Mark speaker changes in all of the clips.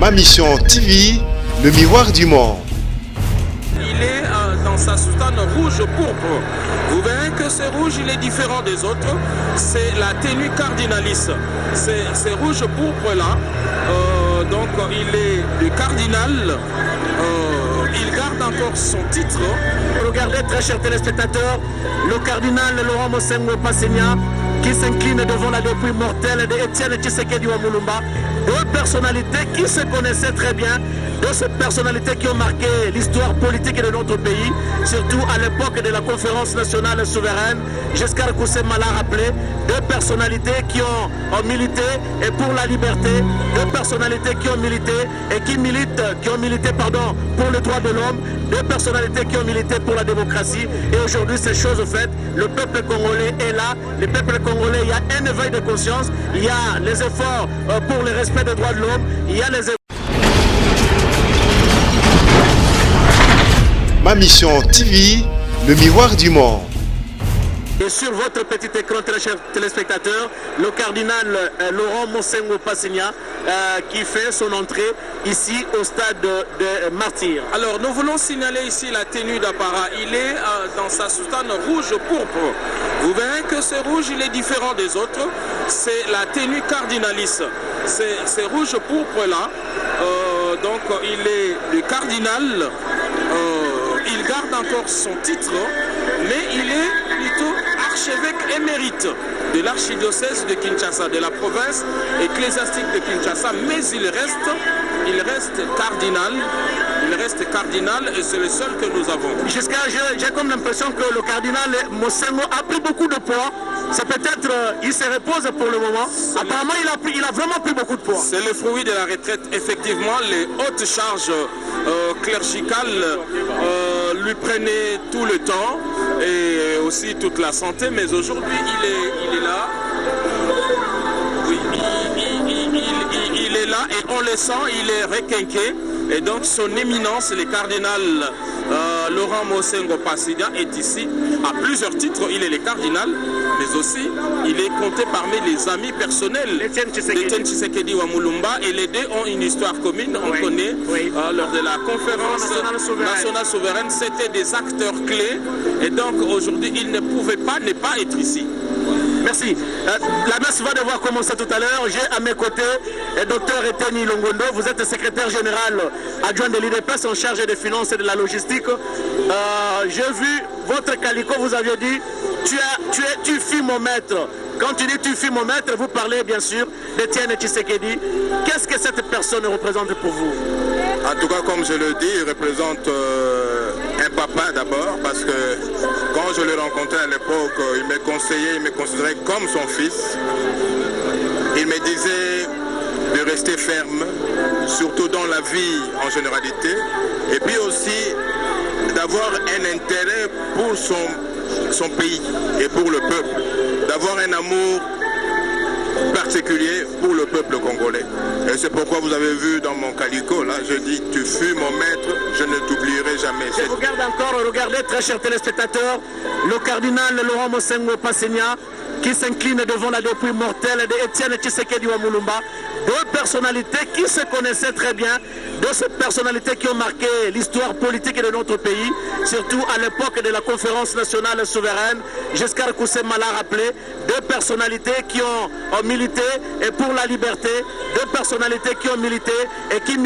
Speaker 1: Ma Mission TV, le miroir du monde.
Speaker 2: Il est dans sa soutane rouge-pourpre. Vous verrez que ce rouge, il est différent des autres. C'est la tenue cardinaliste. C'est rouge-pourpre là. Donc il est le cardinal. Il garde encore son titre.
Speaker 3: Regardez, très chers téléspectateurs, le cardinal Laurent Mosengo Passegna qui s'incline devant la dépouille mortelle d'Étienne Tshisekedi Wamulumba. Deux personnalités qui se connaissaient très bien, deux personnalités qui ont marqué l'histoire politique de notre pays, surtout à l'époque de la conférence nationale souveraine. Giscard Koussema l'a rappelé, deux personnalités qui ont milité et pour la liberté, deux personnalités qui ont milité et qui ont milité pour les droits de l'homme, deux personnalités qui ont milité pour la démocratie. Et aujourd'hui, c'est chose faite. Le peuple congolais est là. Le peuple congolais, il y a un éveil de conscience. Il y a les efforts pour le respect des droits de l'homme. Il y a les efforts.
Speaker 1: Ma Mission TV, le miroir du monde.
Speaker 3: Et sur votre petit écran, très chers téléspectateurs, le cardinal Laurent Mosengo Passegna qui fait son entrée ici au stade de Martyrs.
Speaker 2: Alors nous voulons signaler ici la tenue d'apparat. Il est dans sa soutane rouge-pourpre. Vous verrez que ce rouge, il est différent des autres. C'est la tenue cardinaliste. C'est rouge-pourpre là. Donc il est le cardinal. Il garde encore son titre, mais il est plutôt archevêque émérite de l'archidiocèse de Kinshasa, de la province ecclésiastique de Kinshasa, mais il reste cardinal. Il reste cardinal et c'est le seul que nous avons.
Speaker 3: J'ai comme l'impression que le cardinal Mosengo a pris beaucoup de poids. C'est peut-être, il se repose pour le moment. Apparemment, il a vraiment pris beaucoup de poids.
Speaker 2: C'est le fruit de la retraite. Effectivement, les hautes charges cléricales lui prenaient tout le temps et aussi toute la santé. Mais aujourd'hui, il est là. Oui, il est là et on le sent, il est requinqué. Et donc son éminence, le cardinal Laurent Mosengo Passegna est ici à plusieurs titres. Il est le cardinal, mais aussi il est compté parmi les amis personnels d'Étienne Tshisekedi Wamulumba. Et les deux ont une histoire commune. On connaît lors de la conférence nationale souveraine, c'était des acteurs clés. Et donc aujourd'hui, ils ne pouvaient pas ne pas être ici.
Speaker 3: Merci. La messe va devoir commencer tout à l'heure. J'ai à mes côtés le docteur Eteni Longondo. Vous êtes secrétaire général adjoint de l'IDPS en charge des finances et de la logistique. J'ai vu votre calico, vous aviez dit tu fus mon maître. Quand tu dis tu fus mon maître, vous parlez bien sûr d'Étienne Tshisekedi. Qu'est-ce que cette personne représente pour vous?
Speaker 4: En tout cas, comme je le dis, il représente un papa d'abord, parce que quand je l'ai rencontré à l'époque, il me conseillait, il me considérait comme son fils. Il me disait de rester ferme, surtout dans la vie en généralité, et puis aussi d'avoir un intérêt pour son pays et pour le peuple, d'avoir un amour particulier pour le peuple congolais. Et c'est pourquoi vous avez vu dans mon calico, là, je dis, tu fus mon maître, je ne t'oublierai jamais.
Speaker 3: Je regarde encore, regardez, très chers téléspectateurs, le cardinal Laurent Mosengo Passegna qui s'incline devant la dépouille mortelle d'Étienne Tshisekedi Wamulumba. Deux personnalités qui se connaissaient très bien, deux personnalités qui ont marqué l'histoire politique de notre pays, surtout à l'époque de la conférence nationale souveraine. Giscard Koussema l'a rappelé, deux personnalités qui ont milité et pour la liberté, deux personnalités qui ont milité et qui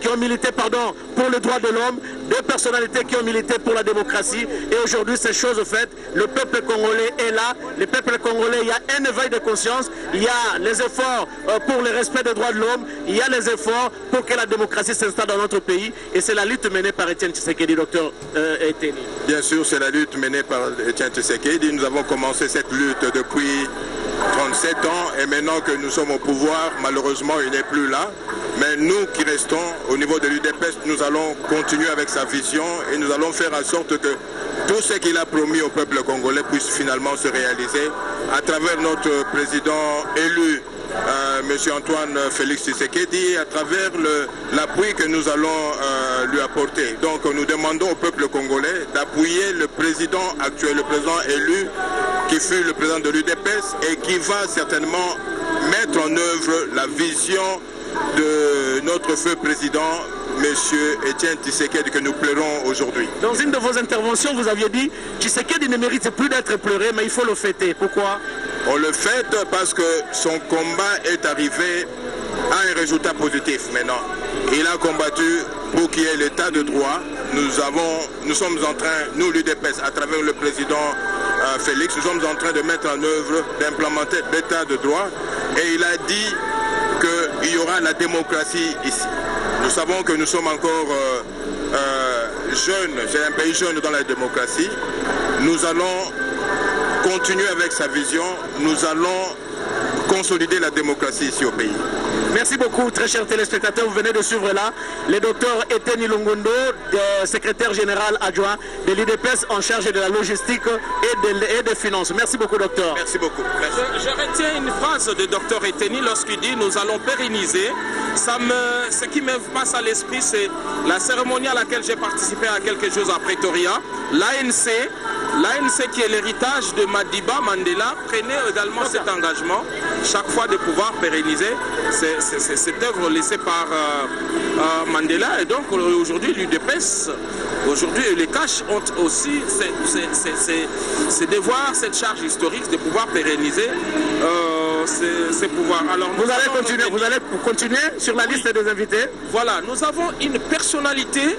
Speaker 3: ont milité pour les droits de l'homme, deux personnalités qui ont milité pour la démocratie. Et aujourd'hui, c'est chose faite. Le peuple congolais est là. Le peuple congolais, il y a un éveil de conscience. Il y a les efforts pour le respect des droits de l'homme. Il y a les efforts pour que la démocratie s'installe dans notre pays. Et c'est la lutte menée par Étienne Tshisekedi, docteur Eteni.
Speaker 4: Bien sûr, c'est la lutte menée par Étienne Tshisekedi. Nous avons commencé cette lutte depuis 37 ans et maintenant que nous sommes au pouvoir, malheureusement, il n'est plus là. Mais nous qui restons au niveau de l'UDPS, nous allons continuer avec sa vision et nous allons faire en sorte que tout ce qu'il a promis au peuple congolais puisse finalement se réaliser à travers notre président élu, M. Antoine Félix Tshisekedi, à travers l'appui que nous allons lui apporter. Donc nous demandons au peuple congolais d'appuyer le président actuel, le président élu, qui fut le président de l'UDPS et qui va certainement mettre en œuvre la vision de notre feu président, M. Etienne Tshisekedi, que nous pleurons aujourd'hui.
Speaker 3: Dans une de vos interventions, vous aviez dit Tshisekedi ne mérite plus d'être pleuré, mais il faut le fêter. Pourquoi?
Speaker 4: On le fête parce que son combat est arrivé à un résultat positif maintenant. Il a combattu pour qu'il y ait l'état de droit. Nous sommes en train, nous l'UDPS, à travers le président Félix, nous sommes en train de mettre en œuvre, d'implémenter l'état de droit. Et il a dit qu'il y aura la démocratie ici. Nous savons que nous sommes encore jeunes, c'est un pays jeune dans la démocratie. Nous allons continuer avec sa vision, nous allons consolider la démocratie ici au pays.
Speaker 3: Merci beaucoup, très chers téléspectateurs. Vous venez de suivre là le docteur Etienne Longondo, secrétaire général adjoint de l'IDPS en charge de la logistique et des finances. Merci beaucoup, docteur.
Speaker 4: Merci beaucoup. Merci.
Speaker 2: Je retiens une phrase de docteur Etienne lorsqu'il dit « Nous allons pérenniser ». Ce qui me passe à l'esprit, c'est la cérémonie à laquelle j'ai participé à quelques jours à Pretoria. L'ANC qui est l'héritage de Madiba Mandela prenait également cet engagement chaque fois de pouvoir pérenniser cette œuvre laissée par Mandela. Et donc aujourd'hui l'UDPS, aujourd'hui les CACH ont aussi ces devoirs, cette charge historique de pouvoir pérenniser ces pouvoirs. Alors,
Speaker 3: vous allez continuer sur la liste des invités.
Speaker 2: Voilà, nous avons une personnalité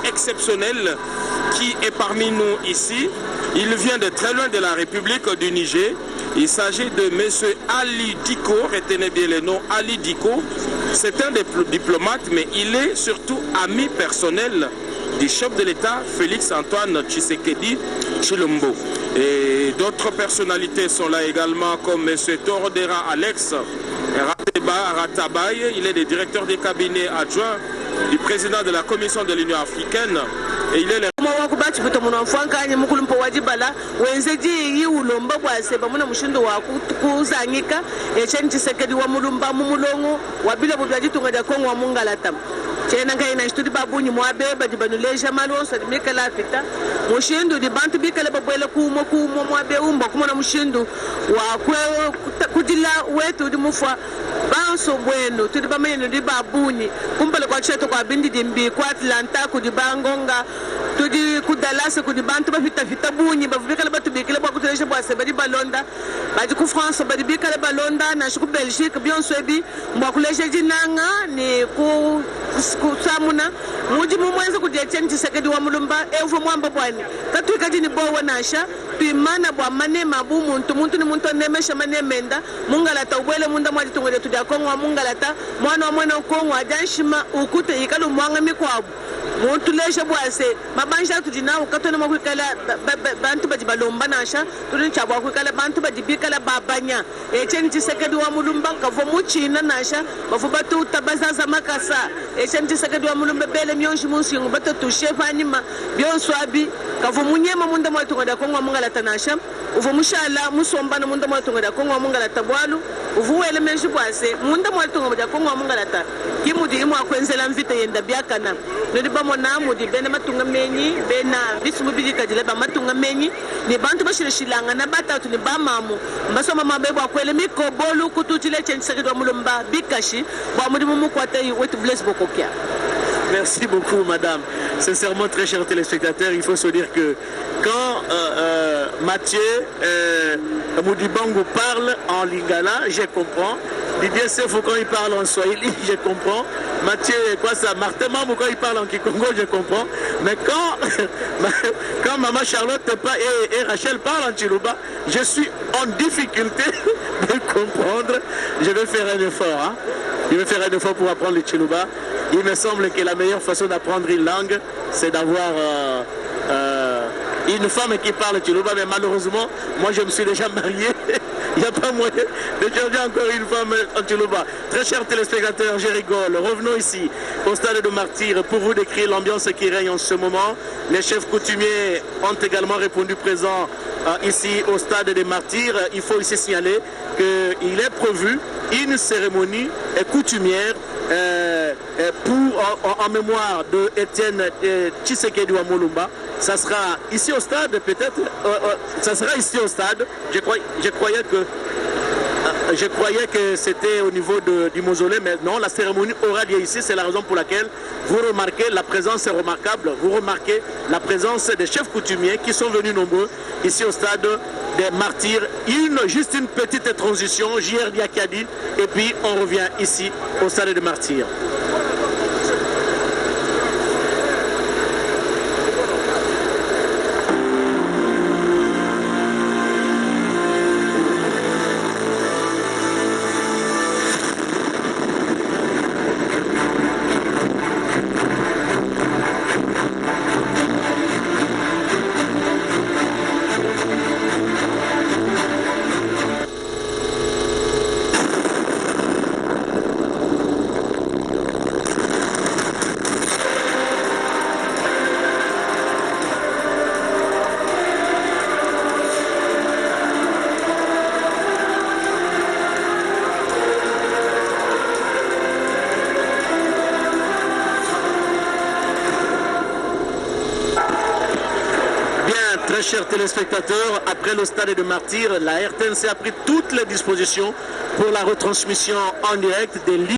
Speaker 2: exceptionnelle qui est parmi nous ici. Il vient de très loin de la République du Niger. Il s'agit de M. Ali Diko, retenez bien le nom, Ali Diko. C'est un des diplomates, mais il est surtout ami personnel du chef de l'État, Félix Antoine Tshisekedi Tshilombo. Et d'autres personnalités sont là également, comme M. Torodera Alex Ratabaye. Il est le directeur des cabinets adjoints du président de la Commission de l'Union africaine. Et il est le
Speaker 5: chena ngai na studi babunyi mwabe badi banuleja malonso di mikala fita mushindu di bantu bikala babwela kumo mwabe umba kumona mushindu wa kudila wetu di mufwa banso bueno tudi bamenye di babunyi kumpele kwa cheto kwa bindi di mbi kwa Atlanta kudi bangonga tudi kudalasa kudi bantu bafita bunyi bavubikala batu bikala bwa kutuleja bwa sebadi balonda badi ku France badi bikala balonda na shuku Belgique bionso ebi mwa kuleja jinanga ni ku kusamuna muji mumwenza kudia Etienne Tshisekedi wa mulumba evo mwamba bwani katuika jini bowa nasha tuimana bwa manema bu muntu ni muntu nemesha manemenda mungalata ubwele munda mwaji tungode tudia kongo wa mungalata mwana wa mwana kongo ajanshima ukute ikalu mwanga mikwabu muntu lesha bwase mabanja tudina ukatona makwikala bantu baji balomba nasha tudin chabwa kwikala bantu baji bikala babanya Etienne Tshisekedi wa mulumba kavo muchina nasha bafuba tu tabazaza makasa Etienne Tshisekedi wa mulumba bele myonshi munsingu bato tushefa anima byonso abi kavo munyema munda mwa tungoda kongo mungalata nasha uvu mushala musombana munda mwa tungoda kongo mungalata bwalu uvu wele menshi bwase munda mwa tungoda kongo mungalata kimudi imwa kwenzela mvita yenda byakana nodi bamona mudi bene matunga menyi bena bisumubili kadile ba matunga menyi ni bantu bashilishilanga na batatu ni bamamu mbasoma mabebo akwele mikobolu kututile Etienne Tshisekedi wa mulumba bikashi bwa mudi mumukwata wetu bless bokokia.
Speaker 3: Merci beaucoup, madame. Sincèrement, très chers téléspectateurs, il faut se dire que quand Mathieu Moudibango parle en lingala, je comprends. Didier Sefo, quand il parle en swahili, je comprends. Mathieu, quoi ça, Martin Mamou, quand il parle en kikongo, je comprends. Mais quand Maman Charlotte et Rachel parlent en Chiluba, je suis en difficulté de comprendre. Je vais faire un effort. Hein? Je vais faire un effort pour apprendre le Chiluba. Il me semble que la meilleure façon d'apprendre une langue, c'est d'avoir une femme qui parle Chiluba. Mais malheureusement, moi je me suis déjà marié. Il n'y a pas moyen de changer encore une femme en Chiluba. Très chers téléspectateurs, je rigole. Revenons ici au stade de Martyrs pour vous décrire l'ambiance qui règne en ce moment. Les chefs coutumiers ont également répondu présents ici au stade des Martyrs. Il faut ici signaler qu'il est prévu une cérémonie coutumière en mémoire de Etienne Tshisekedi wa Mulumba. Ça sera ici au stade, peut-être. Ça sera ici au stade. Je croyais que Je croyais que c'était au niveau du mausolée, mais non, la cérémonie aura lieu ici. C'est la raison pour laquelle vous remarquez la présence est remarquable. Vous remarquez la présence des chefs coutumiers qui sont venus nombreux ici au stade des martyrs. Juste une petite transition, JR Diakadi, et puis on revient ici au stade des martyrs. Très chers téléspectateurs, après le stade de martyrs, la RTNC a pris toutes les dispositions pour la retransmission en direct des livres.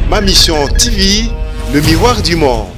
Speaker 1: Ma mission TV, le miroir du monde.